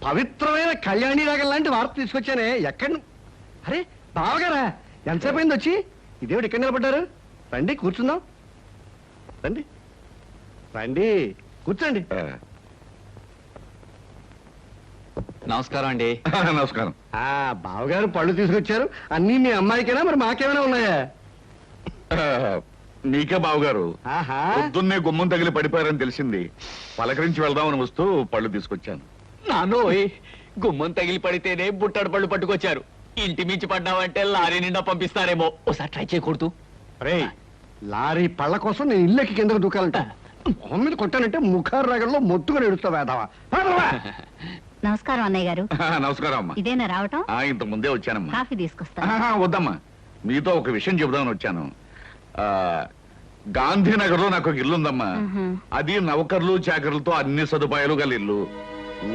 పవిత్రమైన కళ్యాణి రాగం లాంటి వార్త తీసుకొచ్చానే. ఎక్కడ? అరే బావగారా, ఎంతసేపు అయింది వచ్చి? ఇదేమిటి ఇక్కడ నిలబడ్డారు? రండి కూర్చుందాం. రండి రండి కూర్చోండి. నమస్కారం అండి. నమస్కారం. బావగారు పళ్ళు తీసుకొచ్చారు. అన్నీ మీ అమ్మాయికైనా మరి మాకేమైనా ఉన్నాయా? నీకే బావగారు. పొద్దున్నే గుమ్మం తగిలి పడిపోయారని తెలిసింది. పలకరించి వెళ్దామని వస్తూ పళ్ళు తీసుకొచ్చాను. నానోయ్, గుమ్మం తగిలి పడితేనే బుట్టడు పళ్ళు పట్టుకొచ్చారు. ఇంటి మించి పడ్డావంటే లారీ నిండా పంపిస్తారేమో. ఒకసారి ట్రై చేయకూడదు. రే, లారీ పళ్ళ కోసం నేను ఇల్లెక్కి కిందకు దూకాలంట. మొహం మీద కొట్టానంటే ముఖారు రాగంలో మొత్తుగా నడుస్తా వేదావా. నమస్కారం అన్నయ్య గారు. నమస్కారం అమ్మా. ఇదేనా రావటం? ఇంత ముందే వచ్చానమ్మా. కాఫీ తీసుకొస్తా. వద్దమ్మా, మీతో ఒక విషయం చెబుదామని వచ్చాను. గాంధీనగర్ లో నాకు ఒక ఇల్లు ఉందమ్మా. అది నౌకర్లు చాకర్లతో అన్ని సదుపాయాలు గల ఇల్లు.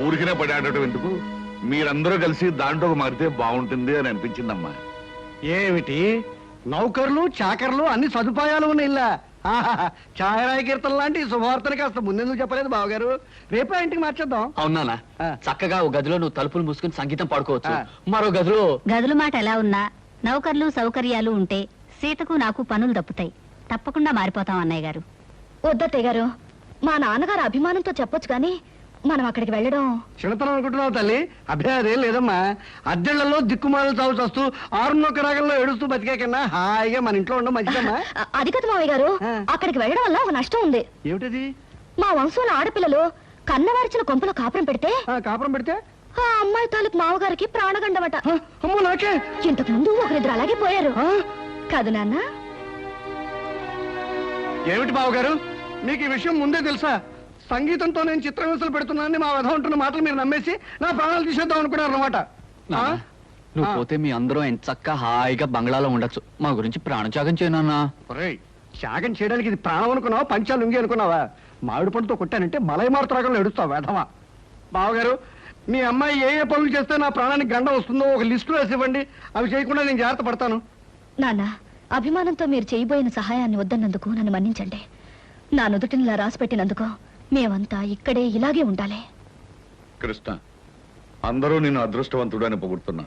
ఊరికినే పడాడటం ఎందుకు, మీరందరూ కలిసి దాంట్లో మారితే బాగుంటుంది అని అనిపించిందమ్మా. ఏమిటి నౌకర్లు చాకర్లు అన్ని సదుపాయాలు ఉన్న ఇల్లా? ఛాయరాయ కీర్తన లాంటి శుభవార్తని కాస్త ముందెందుకు చెప్పలేదు బావగారు? రేపే ఇంటికి మార్చేద్దాం. అవునా? చక్కగా ఒక గదిలో నువ్వు తలుపులు మూసుకుని సంగీతం పాడుకోవచ్చు. మరో గదిలో గదుల మాట ఎలా ఉన్నా నౌకర్లు సౌకర్యాలు ఉంటే సీతకు నాకు పనులు తప్పుతాయి. తప్పకుండా మారిపోతాం అన్నయ్య గారు. వద్దత్తయ్య గారు, మా నాన్నగారు అభిమానంతో చెప్పొచ్చు కానీ మనం అక్కడికి వెళ్ళడం చిన్నతనం అనుకుంటున్నావు తల్లి. అభ్యాదేం లేదమ్మా. అద్దెళ్లలో దిక్కుమాలు చావు చస్తూ ఆరున్నొక్క రాగంలో ఏడుస్తూ బతికే కన్నా హాయిగా మన ఇంట్లో ఉండడం మంచిదమ్మా. అది కదా మావయ్య గారు, అక్కడికి వెళ్ళడం వల్ల ఒక నష్టం ఉంది. ఏమిటది? మా వంశంలో ఆడపిల్లలు కన్నవారిచిన కొంపలో కాపురం పెడితే ఆ అమ్మాయి తాలూకు మావగారికి ప్రాణగండమట. అమ్మో నాకే. ఇంతకు ముందు ఒకరిద్దరు అలాగే పోయారు కాదు నాన్న? ఏమిటి బావగారు, మీకు ఈ విషయం ముందే తెలుసా? సంగీతంతో నేను చిత్రహింసలు పెడుతున్నానని మా వధ ఉంటున్న మాటలు మీరు నమ్మేసి నా ప్రాణాలు తీసేద్దాం అనుకున్నారు అన్నమాట. నువ్వు పోతే మీ అందరూ ఎంత చక్కగా హాయిగా బంగ్లాలో ఉండొచ్చు. మా గురించి ప్రాణత్యాగం చేయనా? త్యాగం చేయడానికి ఇది ప్రాణం అనుకున్నావా, పంచాలు ఉంగి అనుకున్నావా? మామిడి పండుతో కొట్టానంటే మలైమారుత రాగంలో ఎడుస్తావు వేధవా. బావగారు, మీ అమ్మాయి ఏ ఏ పనులు చేస్తే నా ప్రాణానికి గండ వస్తుందో ఒక లిస్టు వేసి ఇవ్వండి. అవి చేయకుండా నేను జాగ్రత్త పడతాను. నాన్న, అభిమానంతో మీరు చేయబోయిన సహాయాన్ని వద్దన్నందుకు నన్ను మన్నించండి. నా నుదుటినిలా రాసి పెట్టినందుకు మేమంతా ఇక్కడే ఇలాగే ఉండాలి. కృష్ణ, అందరూ నిన్ను అదృష్టవంతుడు అని పొగుడుతున్నా,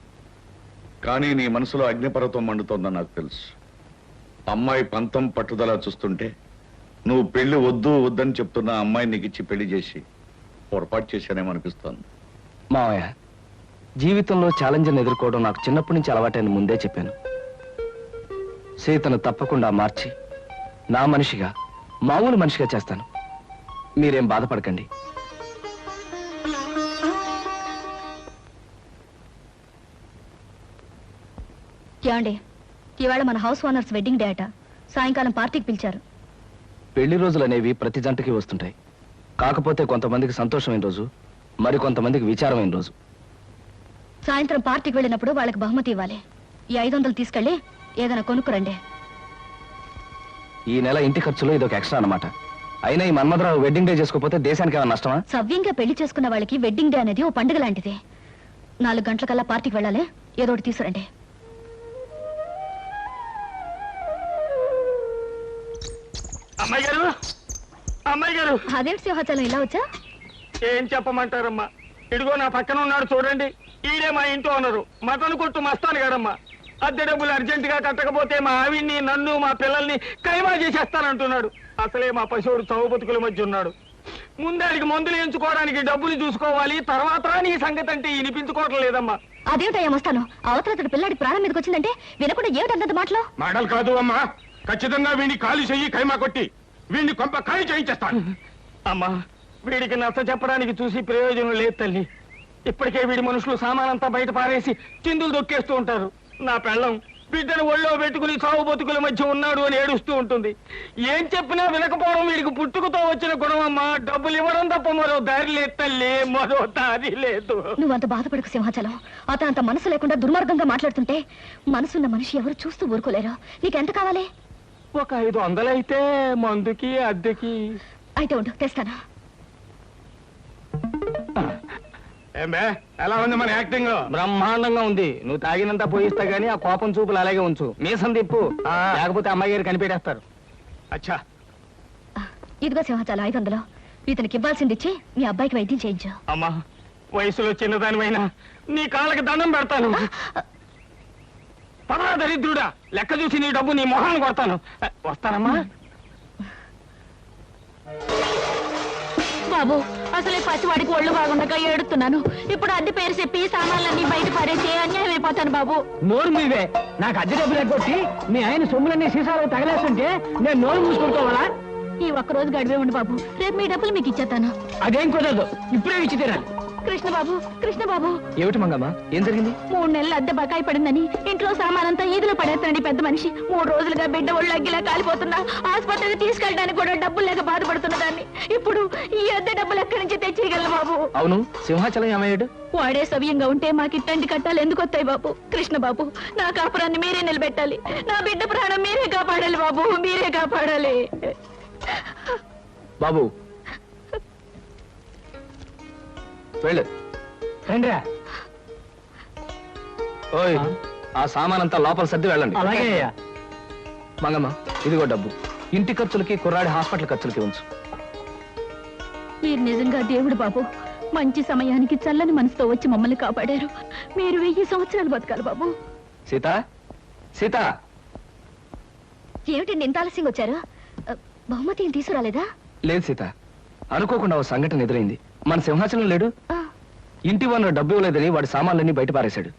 కానీ నీ మనసులో అగ్నిపర్వతం మండుతోందని నాకు తెలుసు. అమ్మాయి పంతం పట్టుదల చూస్తుంటే నువ్వు పెళ్లి వద్దు వద్దని చెప్తున్న అమ్మాయి నీకు ఇచ్చి పెళ్లి చేసి పొరపాటు చేశానేమనిపిస్తోంది. మావయ్య, జీవితంలో ఛాలెంజ్ని ఎదుర్కోవడం నాకు చిన్నప్పటి నుంచి అలవాటైన ముందే చెప్పాను. సీతను తప్పకుండా మార్చి నా మనిషిగా, మామూలు మనిషిగా చేస్తాను. మీరేం బాధపడకండి. ఏమండి, ఇవాళ మన హౌస్ ఓనర్స్ వెడ్డింగ్ డే అట. సాయంకాలం పార్టీకి పిలిచారు. పెళ్లి రోజులు అనేవి ప్రతి జంటకి వస్తుంటాయి. కాకపోతే కొంతమందికి సంతోషమైన రోజు, మరి కొంతమందికి విచారమైన రోజు. సాయంత్రం పార్టీకి వెళ్ళినప్పుడు వాళ్ళకి బహుమతి ఇవ్వాలి. ఈ 500 తీసుకెళ్ళి ఏదైనా కొనుక్కురండి. ఈ నెల ఇంటి ఖర్చులో ఇదొక ఎక్స్ట్రా అన్నమాట. అయినా ఈ మన్మధరావు వెడ్డింగ్ డే చేసుకోకపోతే దేశానికి ఏమైనా నష్టమా? సవ్యంగా పెళ్లి చేసుకున్న వాళ్ళకి వెడ్డింగ్ డే అనేది ఓ పండుగ లాంటిది. 4 గంటలకల్లా పార్టీకి వెళ్ళాలి. ఏదో ఒకటి తీసుకురండి. అమ్మాయి గారు, అమ్మాయి గారు. అదేంటి సింహాచలం ఇలా వచ్చా? ఏం చెప్పమంటారమ్మా, ఇదిగో నా పక్కన ఉన్నాడు చూడండి. ఈడే మా ఇంట్లో ఉన్నారు మటన్ కొట్టు మస్తాను గారమ్మా. అద్దె డబ్బులు అర్జెంట్ గా కట్టకపోతే మా ఆవిడ్ని, నన్ను, మా పిల్లల్ని కైమా చేసేస్తానంటున్నాడు. అసలే మా పశువుడు చౌ బతుకుల మధ్య ఉన్నాడు. ముందాడికి మందులు ఎంచుకోవడానికి డబ్బులు చూసుకోవాలి, తర్వాత నీ సంగతి అంటే వినిపించుకోవటం లేదమ్మా. అదేమిటయ్యా వస్తాను. అవతల పిల్లాడి ప్రాణం మీదకి వచ్చిందంటే వినకుండా ఏమిటంత మాటలు? మాటలు కాదు అమ్మా, ఖచ్చితంగా వీడిని ఖాళీ చెయ్యి, కైమా కొట్టి వీడిని కొంప ఖాళీ చేయించేస్తాను. అమ్మా, వీడికి నచ్చ చెప్పడానికి చూసి ప్రయోజనం లేదు తల్లి. ఇప్పటికే వీడి మనుషులు సామానంతా బయట పారేసి చిందులు దొక్కేస్తూ ఉంటారు. నా పెళ్ళం బిడ్డను ఒళ్ళో పెట్టుకుని చావు బతుకుల మధ్య ఉన్నాడు అని ఏడుస్తూ ఉంటుంది. ఏం చెప్పినా వినకపోవడం వీడికి పుట్టుకతో వచ్చిన గుణమమ్మా. డబ్బులు ఇవ్వడం తప్ప మరో దారి లేదు తల్లి, మరో దారి లేదు. నువ్వంత బాధపడకు సింహాచలం. అతను అంత మనసు లేకుండా దుర్మార్గంగా మాట్లాడుతుంటే మనసున్న మనిషి ఎవరు చూస్తూ ఊరుకోలేరు. నీకెంత కావాలి? ఒక 500 అయితే మందుకి అద్దెకి. అయితే ఉండు, తెస్తాను. ఎలా ఉంది మన యాక్టింగ్? బ్రహ్మాండంగా ఉంది. నువ్వు తాగినంత పోయిస్తా గానీ ఆ కోపం చూపులు అలాగే ఉంచు. మీసం తిప్పు, లేకపోతే అమ్మాయి గారు కనిపెట్టేస్తారు. అచ్చా, ఇదిగో సింహాచలం 500. ఇతనికి ఇవ్వాల్సింది ఇచ్చి మీ అబ్బాయికి వైద్యం చేయించు. అమ్మా, వయసులో చిన్నదానివైనా నీ కాళ్ళకి దండం పెడతాను. పరా దరిద్రుడా, లెక్క చూసి నీ డబ్బు నీ మొహాన్ని కొడతాను. వస్తానమ్మా. బాబు, అసలే పసివాడికి ఒళ్ళు బాగుండగా ఏడుతున్నాను. ఇప్పుడు అద్దె పేరు చెప్పి సామాన్లన్నీ బయట పడేసి అన్యాయం అయిపోతాను బాబు. నోరు మీవే. నాకు అద్దె డబ్బులు ఎగ్గొట్టి మీ ఆయన సొమ్ములన్నీ సీసాలు తగలేస్తుంటే నేను నోరు మూసుకుంటావాలా? ఈ ఒక్కరోజు గడివే ఉండు బాబు, రేపు మీ డబ్బులు మీకు ఇచ్చేస్తాను. అదేం కుదరదు, ఇప్పుడే ఇచ్చి తీరాలి. కృష్ణ బాబు ఏమిటి మంగమ్మ, ఏం జరిగింది? 3 నెలలు అద్దె బకాయి పడిందని ఇంట్లో సామానంతా ఈదులో పడేస్తానండి పెద్ద మనిషి. 3 రోజులుగా బిడ్డ ఒళ్ళు అగ్గిలా కాలిపోతున్నా, ఆసుపత్రికి తీసుకెళ్ళడానికి కూడా డబ్బులు లేక బాధపడుతున్న దాన్ని. ఇప్పుడు ఈ అద్దె డబ్బులు ఎక్కడి నుంచి తెచ్చేయగలను బాబు? అవును, సింహాచలం ఏమయ్యాడు? వాడే సవ్యంగా ఉంటే మాకు ఇట్టండి కట్టాలి ఎందుకు వస్తాయి బాబు? కృష్ణ బాబు, నా కాపురాన్ని మీరే నిలబెట్టాలి. నా బిడ్డ ప్రాణం మీరే కాపాడాలి బాబు, మీరే కాపాడాలి. బాబు వెళ్ళు. రండిరా. ఓయ్, ఆ సామానంతా లోపల సర్ది వెళ్ళండి. అలాగే అయ్యా. మంగమ్మ, ఇదిగో డబ్బు. ఇంటి ఖర్చులకి, కుర్రాడి హాస్పిటల్ ఖర్చులకి ఉంచు. మీరు నిజంగా దేవుడు బాబు. మంచి సమయానికి చల్లని మనసుతో వచ్చి మమ్మల్ని కాపాడారు. మీరు 1000 సంవత్సరాలు బతకాలి బాబు. సీత, సీత. ఏమిటండి ఇంత ఆలస్యంగా వచ్చారు? బహుమతి ఏం తీసుకురాలేదా? లేదు సీత, అనుకోకుండా ఓ సంఘటన ఎదురైంది. మన సింహాచలం లేడు, ఇంటి వల్ల డబ్బు ఇవ్వలేదని వాడి సామాన్లన్నీ బయట పారేశాడు.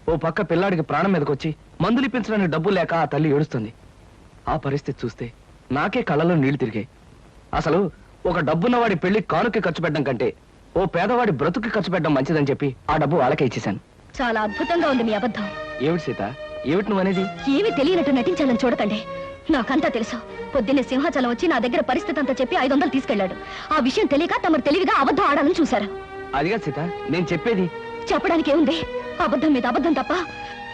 ఓ పక్క పిల్లాడికి ప్రాణం మీదకొచ్చి మందులు ఇప్పించడానికి డబ్బు లేక ఆ తల్లి ఏడుస్తుంది. ఆ పరిస్థితి చూస్తే నాకే కళ్ళలో నీళ్లు తిరిగాయి. అసలు ఒక డబ్బున్న వాడి పెళ్లి కానుక ఖర్చు పెట్టడం కంటే ఓ పేదవాడి బ్రతుకు ఖర్చు పెట్టడం మంచిదని చెప్పి ఆ డబ్బు వాళ్ళకే ఇచ్చేశాను. చాలా అద్భుతంగా ఉంది మీ అబద్ధం. ఏమిటి సీత, ఏమిటి నువ్వనేది? ఏమీ తెలియనట్టు నటించాలని చూడకండి. నాకంతా తెలుసు. పొద్దున్నే సింహాచలం వచ్చి నా దగ్గర పరిస్థితి అంతా చెప్పి 500 తీసుకెళ్లాడు. ఆ విషయం తెలియక తమరు తెలివిగా అబద్ధం ఆడాలని చూశారు. అదిగా సీత, నేను చెప్పేది. చెప్పడానికి ఏముంది? అబద్ధం మీద అబద్ధం తప్ప.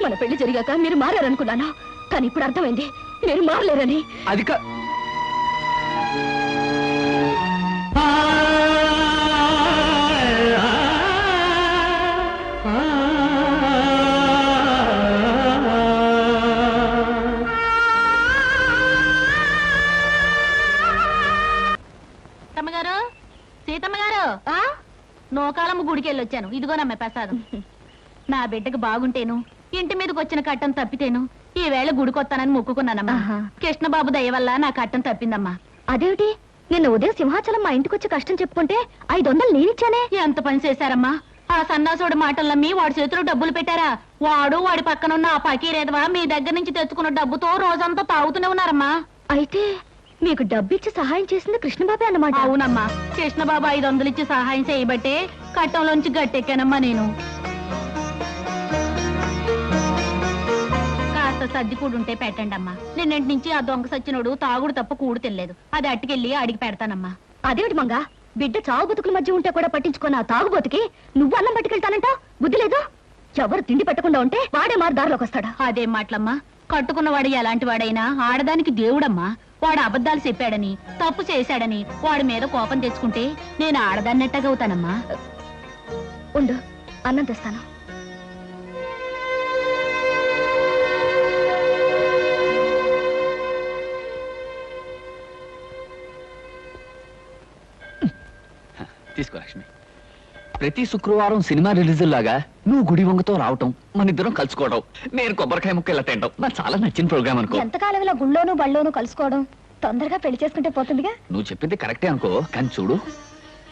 మన పెళ్లి జరిగాక మీరు మారారనుకున్నాను, కానీ ఇప్పుడు అర్థమైంది మీరు మారలేరని. అది సీతమ్మ గారు, నోకాలమ్మ గుడికి వెళ్ళొచ్చాను. ఇదిగోనమ్మ ప్రసాదం. నా బిడ్డకు బాగుంటేను, ఇంటి మీదకి వచ్చిన కట్టం తప్పితేను ఈ వేళ గుడికొత్తానని మొక్కుకున్నానమ్మా. కృష్ణబాబు దయ వల్ల నా కట్టం తప్పిందమ్మా. అదేమిటి, నిన్న ఉదయం సింహాచలం మా ఇంటికి వచ్చి కష్టం చెప్పుకుంటే 500 నేనిచ్చానే. ఎంత పని చేశారమ్మా? ఆ సన్నాసుడి మాటలు నమ్మి వాడి చేతిలో డబ్బులు పెట్టారా? వాడు వాడి పక్కనున్న ఆ పకీరేదవా మీ దగ్గర నుంచి తెచ్చుకున్న డబ్బుతో రోజంతా తాగుతూనే ఉన్నారమ్మా. అయితే మీకు డబ్బిచ్చి సహాయం చేసింది కృష్ణబాబే అన్నమాట. అవునమ్మా, కృష్ణబాబు 500 ఇచ్చి సహాయం చేయబట్టే కట్టంలోంచి గట్టెక్కానమ్మా నేను. కాస్త సర్ది కూడుంటే పెట్టండి అమ్మా. నిన్నటి నుంచి ఆ దొంగ సచ్చినోడు తాగుడు తప్ప కూడు తినలేదు. అది అట్టుకెళ్ళి అడిగి పెడతానమ్మా. అదేమిటి మంగ, బిడ్డ చావు బతుకుల మధ్య ఉంటే కూడా పట్టించుకున్న ఆ తాగుబోతుకి నువ్వు అన్నం పట్టుకెళ్తానంట? బుద్ధి లేదు? ఎవరు తిండి పెట్టకుండా ఉంటే వాడే మారు దారిలోకి వస్తాడా? అదేం మాటలమ్మా? కట్టుకున్నవాడు ఎలాంటి వాడైనా ఆడదానికి దేవుడమ్మా. వాడు అబద్ధాలు చెప్పాడని, తప్పు చేశాడని వాడి మీద కోపం తెచ్చుకుంటే నేను ఆడదాన్నెట్టగవుతానమ్మా. ఉండు, అన్నం తెస్తాను. తీసుకో లక్ష్మి. ప్రతి శుక్రవారం సినిమా రిలీజుల్లాగా నువ్వు గుడి వంగతో రావటం, మన ఇద్దరం కలుసుకోవడం, నేను కొబ్బరికాయ ముక్క ఇలా తింటాం నాకు చాలా నచ్చిన ప్రోగ్రామ్ అనుకో. ఎంతకాలం ఇలా గుళ్ళోను బళ్ళోను కలుసుకోవడం? తొందరగా పెళ్లి చేసుకుంటే పోతుందిగా. నువ్వు చెప్పింది కరెక్టే అనుకో, కానీ చూడు,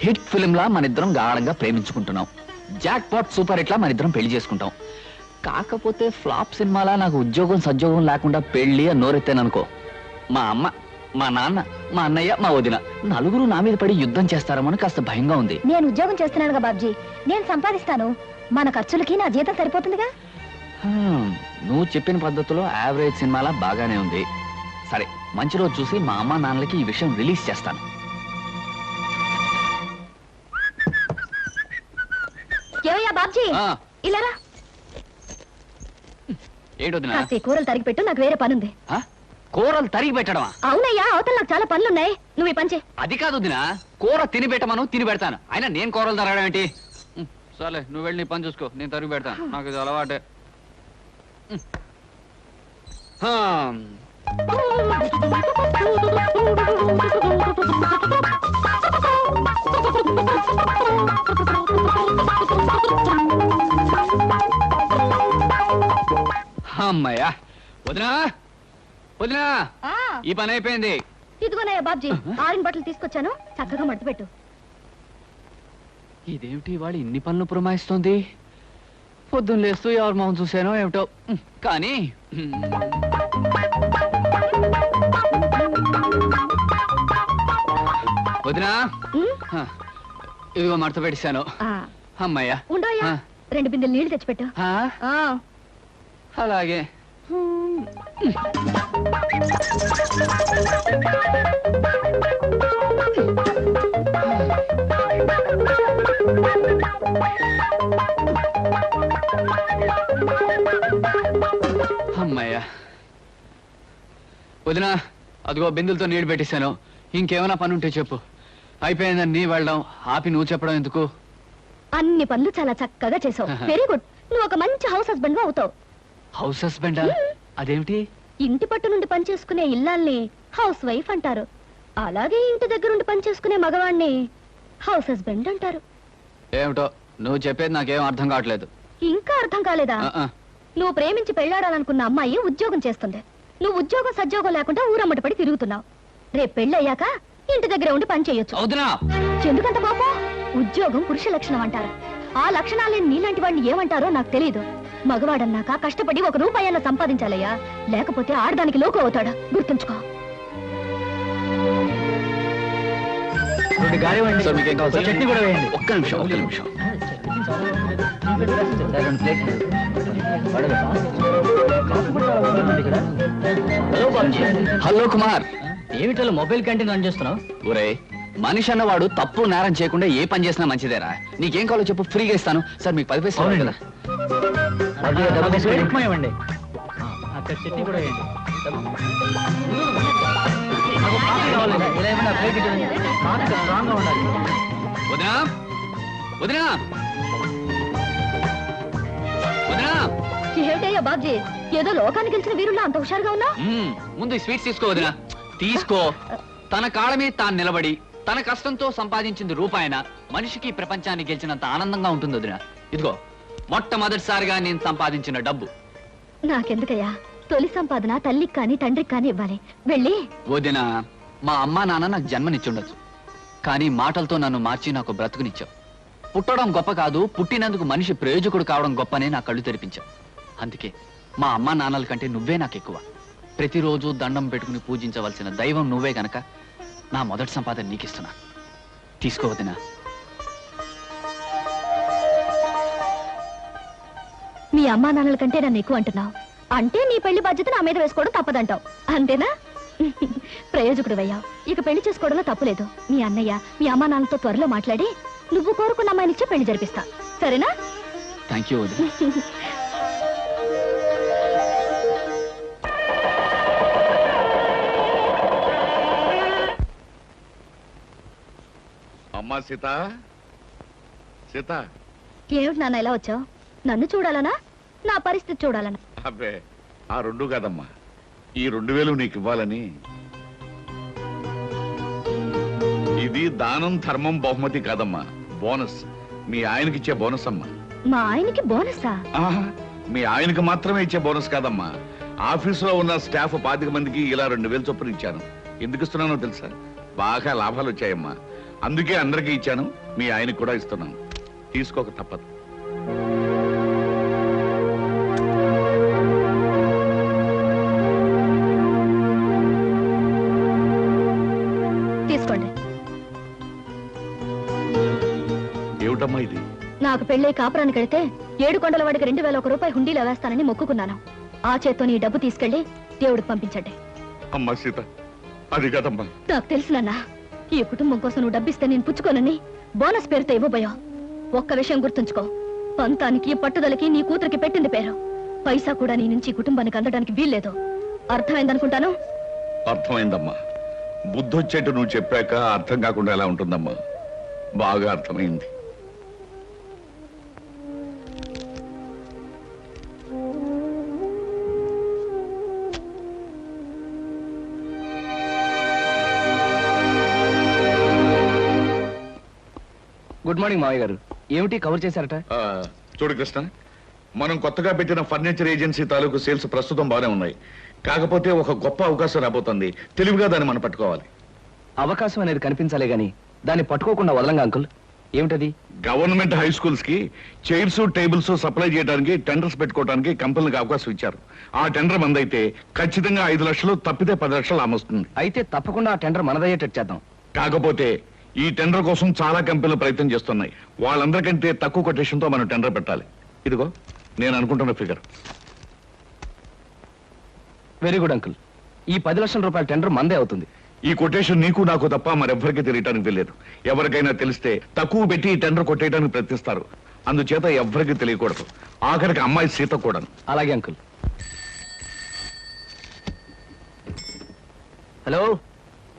హిట్ ఫిలిం లా మన ఇద్దరం గాఢంగా ప్రేమించుకుంటున్నాం. జాక్ పాట్ సూపర్ హిట్ లా మన ఇద్దరం పెళ్లి చేసుకుంటాం. కాకపోతే ఫ్లాప్ సినిమాలా నాకు ఉద్యోగం సద్యోగం లేకుండా పెళ్లి అని నోరెత్తాననుకో, మా అమ్మ, మా నాన్న, మా అన్నయ్య, మా వదిన నలుగురు నా మీద పడి యుద్ధం చేస్తారేమో కాస్త భయంగా ఉంది. నేను ఉద్యోగం చేస్తున్నానుగా బాబ్జీ, నేను సంపాదిస్తాను. మన ఖర్చులకి నా జీతం సరిపోతుందిగా. నువ్వు చెప్పిన పద్ధతిలో యావరేజ్ సినిమాలా బాగానే ఉంది. సరే, మంచి రోజు చూసి మా అమ్మ నాన్నలకి ఈ విషయం రిలీజ్ చేస్తాను. ఏమయ్యా బాబ్జీ, ఇలా రా. ఏంటొద్దునా? కాస్త ఈ కూరలు తరిగి పెట్టు, నాకు వేరే పనుంది. కూరలు తరిగి పెట్టడమా? అవునయ్యా, అవతల నాకు చాలా పనులున్నాయి. నువ్వు ఈ పని చేయి. అది కాదు వదినా, కూర తిని పెట్టమను, తిని పెడతాను. అయినా నేను కూరలు తరగడం ఏంటి? సరే, నువ్వు వెళ్ళి నీ పని చూసుకో, నేను తరిగి పెడతాను. నాకు ఇది అలవాటే. అమ్మయ్యా వదినా వదినా ఈ పని అయిపోయింది. ఇదిగోనయ్యా బాబ్జీ, ఆరిన బట్టలు తీసుకొచ్చాను, చక్కగా మడతపెట్టు. ఇదేమిటి వాడు ఇన్ని పనులు పురమాయిస్తోంది? పొద్దున్న లేస్తూ ఎవరి మొహం చూశానో ఏమిటో. కానీ వదినా ఇదిగో మడత పెట్టేశాను. అమ్మయ్యా ఉండోయ్యా, 2 బిందెలు నీళ్లు తెచ్చిపెట్టు. అలాగే. అమ్మయ్యా వదినా, అదిగో బిందులతో నీళ్లు పెట్టేశాను. ఇంకేమైనా పని ఉంటే చెప్పు. అయిపోయిందని నీ వెళ్ళడం ఆపి నువ్వు చెప్పడం ఎందుకు? అన్ని పనులు చాలా చక్కగా చేసావు. Very good. నువ్వు ఒక మంచి హౌస్ హస్బెండ్ అవుతావు. హౌస్ హస్బెండా? అదేమిటి? ఇంటి పట్టు నుండి పని చేసుకునే ఇల్లాల్ని హౌస్ వైఫ్ అంటారు. అలాగే ఇంటి దగ్గరుండి పని చేసుకునే మగవాణ్ణి హౌస్ హస్బెండ్ అంటారు. ఏమిటో నువ్వు చెప్పేది నాకేం అర్థం కావట్లేదు. ఇంకా అర్థం కాలేదా? నువ్వు ప్రేమించి పెళ్లాడాలనుకున్న అమ్మాయి ఉద్యోగం చేస్తుంది. నువ్వు ఉద్యోగం సద్యోగం లేకుండా ఊరమ్మటి పడి తిరుగుతున్నావు. రేపు పెళ్ళయ్యాక ఇంటి దగ్గర ఉండి పని చేయొచ్చు. ఎందుకంత పాపం? ఉద్యోగం పురుష లక్షణం అంటారు. ఆ లక్షణాలేని నీలాంటి వాడిని ఏమంటారో నాకు తెలియదు. మగవాడన్నాక కష్టపడి 1 రూపాయన్నా సంపాదించాలయ్యా, లేకపోతే ఆడదానికి లోకు అవుతాడా, గుర్తుంచుకో. చట్నీ కూడా వేయండి. ఒక్క నిమిషం. హలో కుమార్, ఏమిటో మొబైల్ క్యాంటీన్ రన్ చేస్తున్నావు? ఒరే, మనిషి అన్నవాడు తప్పు నేరం చేయకుండా ఏ పని చేసినా మంచిదేరా. నీకేం కావాలో చెప్పు, ఫ్రీగా ఇస్తాను. సార్ మీకు 10 పైసలు కదా. ఇవ్వండి. అక్కడ చట్నీ కూడా వేయండి. స్ట్రాంగ్ గా ఉండాలి. వదినా వదినా వదినా. ఏమిటయ్యా బాబ్జీ, ఏదో లోకానికి గెలిచిన వీరుల్లో అంత హుషారుగా ఉన్నా? ముందు ఈ స్వీట్స్ తీసుకో వదినా, తీసుకో. తన కాళ్ళ మీద తాను నిలబడి తన కష్టంతో సంపాదించింది రూపాయన మనిషికి ప్రపంచాన్ని గెలిచినంత ఆనందంగా ఉంటుంది వదినా. ఇదిగో మొట్టమొదటిసారిగా నేను సంపాదించిన డబ్బు. నాకెందుకయ్యా, తొలి సంపాదన తల్లికి కానీ తండ్రికి కానీ ఇవ్వాలి. వెళ్ళి. వదినా, మా అమ్మా నాన్న నాకు జన్మనిచ్చుండొచ్చు, కానీ మాటలతో నన్ను మార్చి నాకు బ్రతుకునిచ్చావు. పుట్టడం గొప్ప కాదు, పుట్టినందుకు మనిషి ప్రయోజకుడు కావడం గొప్పనే నా కళ్ళు తెరిపించావు. అందుకే మా అమ్మా నాన్నల కంటే నువ్వే నాకు ఎక్కువ. ప్రతిరోజు దండం పెట్టుకుని పూజించవలసిన దైవం నువ్వే గనక నా మొదటి సంపాదన నీకిస్తున్నా. తీసుకోవద్దునా. మీ అమ్మా నాన్నల కంటే నన్ను ఎక్కువ అంటున్నావు అంటే నీ పెళ్లి బాధ్యత నా మీద వేసుకోవడం తప్పదంటావు, అంతేనా? ప్రయోజకుడు అయ్యావు, ఇక పెళ్లి చేసుకోవడంలో తప్పులేదు. మీ అన్నయ్య మీ అమ్మా నాన్నలతో త్వరలో మాట్లాడి నువ్వు కోరుకున్న అమ్మాయినిచ్చే పెళ్లి జరిపిస్తా, సరేనా? థ్యాంక్ యూ వదినా. అమ్మా సీత, సీత. ఏమిటి నాన్న ఎలా వచ్చావు? నన్ను చూడాలనా, నా పరిస్థితి చూడాలనా? అబ్బే, ఆ 2 కాదమ్మా, ఈ 2000 నీకు ఇవ్వాలని. ఇది దానం ధర్మం బహుమతి కాదమ్మా, బోనస్. మీ ఆయనకి ఇచ్చే బోనస్ అమ్మా. మా ఆయనకి బోనసా? మీ ఆయనకి మాత్రమే ఇచ్చే బోనస్ కాదమ్మా, ఆఫీసులో ఉన్న స్టాఫ్ 25 మందికి ఇలా 2000 చొప్పున ఇచ్చాను. ఎందుకు ఇస్తున్నానో తెలుసా? బాగా లాభాలు వచ్చాయమ్మా, అందుకే అందరికీ ఇచ్చాను. మీ ఆయనకి కూడా ఇస్తున్నాను, తీసుకోక తప్పదు. తీసుకోండి. ఏమిటమ్మా ఇది? నాకు పెళ్ళై కాపురానికి వెళితే 7 కొండల వాడికి 2001 రూపాయి హుండీలో వేస్తానని మొక్కుకున్నాను. ఆ చేత్తో నీ డబ్బు తీసుకెళ్లి దేవుడికి పంపించండి. అమ్మా సీత, అది కాదమ్మా. నాకు తెలుసునన్నా, ఈ కుటుంబం కోసం నువ్వు డబ్బిస్తే నేను పుచ్చుకోనని బోనస్ పేరుతో ఇవ్వబోయా. ఒక్క విషయం గుర్తుంచుకో, పంతానికి పట్టుదలకి నీ కూతురికి పెట్టింది పేరు. పైసా కూడా నీ నుంచి కుటుంబానికి అందడానికి వీల్లేదు. అర్థమైందనుకుంటాను. అర్థమైందమ్మా. బుద్ధొచ్చేట్టు నువ్వు చెప్పాక అర్థం కాకుండా ఎలా ఉంటుందమ్మా? బాగా అర్థమైంది. గుడ్ మార్నింగ్ మావయ్య గారు. ఏమిటి కవర్ చేశారట? చూడు కృష్ణ, మనం కొత్తగా పెట్టిన ఫర్నిచర్ ఏజెన్సీ తాలూకు సేల్స్ ప్రస్తుతం బాగానే ఉన్నాయి. కాకపోతే ఒక గొప్ప అవకాశం రాబోతుంది. తెలివిగా దాన్ని మనం పట్టుకోవాలి. అవకాశం అనేది కనిపించాలే గాని దాన్ని పట్టుకోకుండా వదలంగా అంకుల్. ఏమిటది? గవర్నమెంట్ హై స్కూల్స్ కి చైర్స్ టేబుల్స్ సప్లై చేయడానికి టెండర్స్ పెట్టుకోవడానికి కంపెనీలకు అవకాశం ఇచ్చారు. ఆ టెండర్ మందైతే ఖచ్చితంగా 5 లక్షలు, తప్పితే 10 లక్షలు ఆమొస్తుంది. అయితే తప్పకుండా ఆ టెండర్ మనదయ్యేటట్టు చేద్దాం. కాకపోతే ఈ టెండర్ కోసం చాలా కంపెనీలు ప్రయత్నం చేస్తున్నాయి. వాళ్ళందరికంటే తక్కువ కొటేషన్ తో మనం టెండర్ పెట్టాలి. ఇదిగో నేను అనుకుంటున్న ఫిగర్. Very good uncle. ఈ 10 లక్షల రూపాయల టెండర్ మందే అవుతుంది. ఈ కొటేషన్ నీకు నాకు తప్ప మరెవ్వరికీ తెలియటానికి తెలియదు. ఎవరికైనా తెలిస్తే తక్కువ పెట్టి ఈ టెండర్ కొట్టేయడానికి ప్రయత్నిస్తారు. అందుచేత ఎవ్వరికీ తెలియకూడదు. ఆఖరికి అమ్మాయి సీత కూడా. అలాగే uncle. Hello,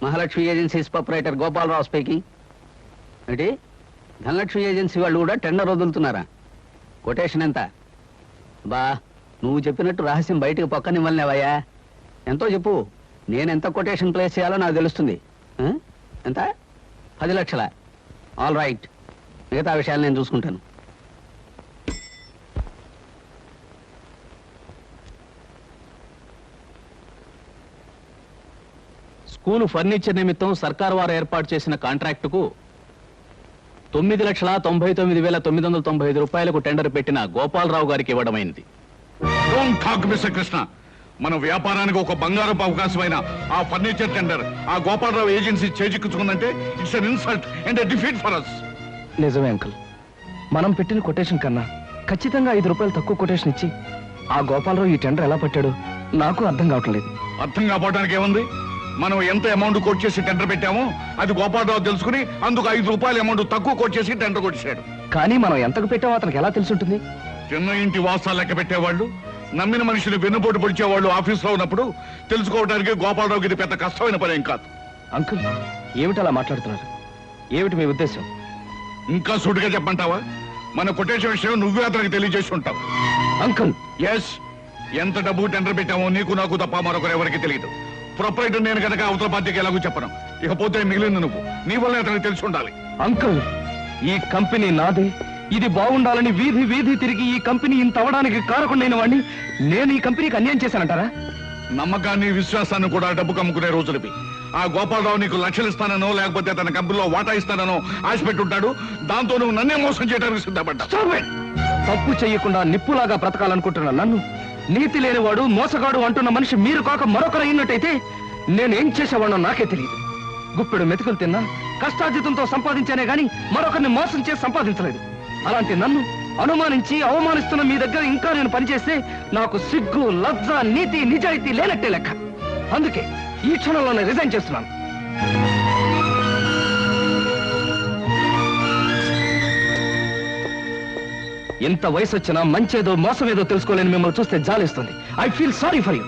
Mahalakshmi agencies proprietor Gopalarao speaking. ఏంటి, ధనలక్ష్మి ఏజెన్సీ వాళ్ళు కూడా టెండర్ వదులుతున్నారా? కొటేషన్ ఎంత? బా, నువ్వు చెప్పినట్టు రహస్యం బయటకు పక్కనివ్వలేవయ్యా. ఎంతో చెప్పు, నేను ఎంత కొటేషన్ ప్లేస్ చేయాలో నాకు తెలుస్తుంది. ఎంత? 10 లక్షల. ఆల్ రైట్, మిగతా విషయాలు నేను చూసుకుంటాను. స్కూలు ఫర్నిచర్ నిమిత్తం సర్కారు వారు ఏర్పాటు చేసిన కాంట్రాక్టుకు 9,99,995 రూపాయలకు టెండర్ పెట్టిన గోపాలరావు గారికి ఇవ్వడమైంది. Don't talk mister Krishna. మన వ్యాపారానికి ఒక బంగారపు అవకాశమైన ఆ ఫర్నిచర్ టెండర్ ఆ గోపాలరావు ఏజెన్సీ చేజిక్కించుకుందంటే it's an insult and defeat for us. నిజమే అంకుల్. మనం పెట్టిన కొటేషన్ కన్నా ఖచ్చితంగా 5 రూపాయలు తక్కువ కొటేషన్ ఇచ్చి ఆ గోపాలరావు ఈ టెండర్ ఎలా పట్టాడు నాకు అర్థం కావట్లేదు. అర్థం కావడానికి ఏముంది? మనం ఎంత అమౌంట్ కోట్ చేసి టెండర్ పెట్టామో అది గోపాలరావు తెలుసుకుని అందుకు 5 రూపాయల అమౌంట్ తక్కువ కోట్ చేసి టెండర్ కొట్టేశాడు. కానీ మనం ఎంతకు పెట్టామో అతనికి ఎలా తెలుసుంటుంది? చిన్న ఇంటి వాసాలు లెక్క పెట్టేవాళ్ళు, నమ్మిన మనుషులు వెన్నుపోటు పొడిచేవాళ్ళు ఆఫీస్లో ఉన్నప్పుడు తెలుసుకోవడానికి గోపాలరావుకి ఇది పెద్ద కష్టమైన పని ఏం కాదు. అంకుల్, ఏమిటి అలా మాట్లాడుతున్నారు? ఏమిటి మీ ఉద్దేశం? ఇంకా సూటిగా చెప్పంటావా? మన కొటేషన్ విషయం నువ్వే అతనికి తెలియజేసి ఉంటావు. అంకుల్, ఎస్, ఎంత డబ్బు టెండర్ పెట్టామో నీకు నాకు తప్ప మరొకరు ఎవరికి తెలియదు. ప్రొపరేటర్ నేను కనుక అవతల పార్టీకి ఎలాగో చెప్పను. ఇకపోతే మిగిలింది నువ్వు. నీ వల్ల అతనికి తెలిసి ఉండాలి. అంకుల్, ఈ కంపెనీ నాదే. ఇది బాగుండాలని వీధి వీధి తిరిగి ఈ కంపెనీ ఇంత అవడానికి కారకుండైన వాడిని నేను ఈ కంపెనీకి అన్యాయం చేశానంటారా? నమ్మకాన్ని విశ్వాసాన్ని కూడా డబ్బు కమ్ముకునే రోజులవి. ఆ గోపాలరావు నీకు లక్షలు ఇస్తానో లేకపోతే తన కంపెనీలో వాటా ఇస్తానో ఆశ పెట్టుంటాడు. దాంతో నువ్వు నన్నే మోసం చేయడానికి సిద్ధపడ్డా. తప్పు చెయ్యకుండా నిప్పులాగా బ్రతకాలనుకుంటున్నా నన్ను నీతి లేనివాడు, మోసగాడు అంటున్న మనిషి మీరు కాక మరొకరు అయినట్టయితే నేనేం చేసేవాడో నాకే తెలియదు. గుప్పెడు మెతుకులు తిన్నా కష్టార్జితంతో సంపాదించానే గాని మరొకరిని మోసం చేసి సంపాదించలేదు. అలాంటి నన్ను అనుమానించి అవమానిస్తున్న మీ దగ్గర ఇంకా నేను పనిచేస్తే నాకు సిగ్గు, లజ్జ, నీతి, నిజాయితీ లేనట్టే లెక్క. అందుకే ఈ క్షణంలోనే రిజైన్ చేస్తున్నాను. ఎంత వయసు వచ్చినా మంచేదో మోసమేదో తెలుసుకోలేని మిమ్మల్ని చూస్తే జాలేస్తుంది. I feel sorry for you.